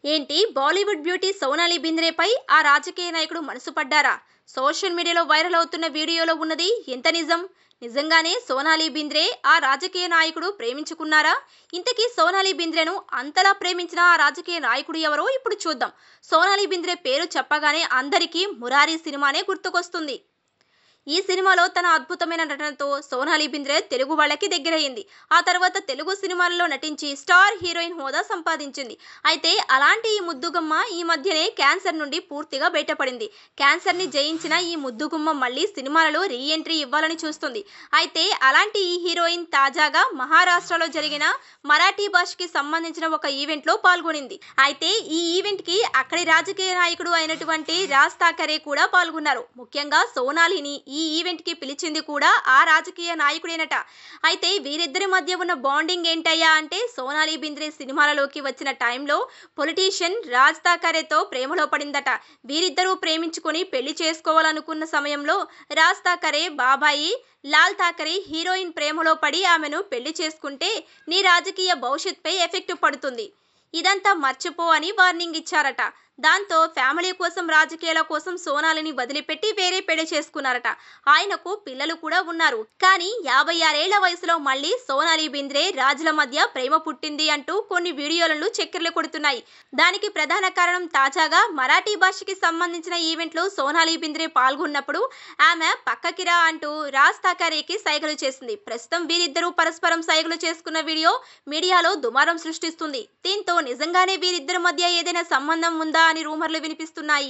ఏంటి బాలీవుడ్ బ్యూటీ సోనాలి బింద్రేపై ఆ రాజకీయ నాయకుడు మనసు పడ్డారా? సోషల్ మీడియాలో వైరల్ అవుతున్న వీడియోలో ఉన్నది ఎంత నిజం? నిజంగానే సోనాలి బింద్రే ఆ రాజకీయ నాయకుడు ప్రేమించుకున్నారా? ఇంతకీ సోనాలి బింద్రేను అంతలా ప్రేమించిన ఆ రాజకీయ నాయకుడు ఎవరో ఇప్పుడు చూద్దాం. సోనాలి బింద్రే పేరు చెప్పగానే అందరికీ మురారి సినిమానే గుర్తుకొస్తుంది. ఈ సినిమాలో తన అద్భుతమైన నటనతో సోనాలి బింద్రే తెలుగు వాళ్ళకి దగ్గరయ్యింది. ఆ తర్వాత తెలుగు సినిమాలలో నటించి స్టార్ హీరోయిన్ హోదా సంపాదించింది. అయితే అలాంటి ఈ ముద్దుగుమ్మ ఈ మధ్యనే క్యాన్సర్ నుండి పూర్తిగా బయటపడింది. క్యాన్సర్ ని జయించిన ఈ ముద్దుగుమ్మ మళ్ళీ సినిమాలలో రీ ఎంట్రీ ఇవ్వాలని చూస్తుంది. అయితే అలాంటి ఈ హీరోయిన్ తాజాగా మహారాష్ట్రలో జరిగిన మరాఠీ భాషకి సంబంధించిన ఒక ఈవెంట్ లో పాల్గొనింది. అయితే ఈ ఈవెంట్ కి అక్కడి రాజకీయ నాయకుడు అయినటువంటి రాజ్ థాకరే కూడా పాల్గొన్నారు. ముఖ్యంగా సోనాలిని ఈ ఈవెంట్ కి పిలిచింది కూడా ఆ రాజకీయ నాయకుడేనట. అయితే వీరిద్దరి మధ్య ఉన్న బాండింగ్ ఏంటయ్యా అంటే సోనాలి బింద్రే సినిమాలలోకి వచ్చిన టైంలో పొలిటీషియన్ రాజ్ థాకరేతో ప్రేమలో పడిందట. వీరిద్దరూ ప్రేమించుకొని పెళ్లి చేసుకోవాలనుకున్న సమయంలో రాజ్ థాకరే బాబాయి లాల్ థాకరే హీరోయిన్ ప్రేమలో పడి ఆమెను పెళ్లి చేసుకుంటే నీ రాజకీయ భవిష్యత్పై ఎఫెక్ట్ పడుతుంది, ఇదంతా మర్చిపో అని వార్నింగ్ ఇచ్చారట. దాంతో ఫ్యామిలీ కోసం రాజకీయాల కోసం సోనాలిని వదిలిపెట్టి వేరే పెళ్లి చేసుకున్నారట. ఆయనకు పిల్లలు కూడా ఉన్నారు. కానీ 56 ఏళ్ల వయసులో మళ్ళీ సోనాలి బింద్రే రాజుల మధ్య ప్రేమ పుట్టింది అంటూ కొన్ని వీడియోలను చక్కెర్లు కొడుతున్నాయి. దానికి ప్రధాన కారణం తాజాగా మరాఠీ భాషకి సంబంధించిన ఈవెంట్ లో సోనాలి బింద్రే పాల్గొన్నప్పుడు ఆమె పక్కకి రా అంటూ రాజ్ థాకరేకి సైగలు చేసింది. ప్రస్తుతం వీరిద్దరూ పరస్పరం సైగలు చేసుకున్న వీడియో మీడియాలో దుమారం సృష్టిస్తుంది. దీంతో నిజంగానే వీరిద్దరి మధ్య ఏదైనా సంబంధం ఉందా అని రూమర్లు వినిపిస్తున్నాయి.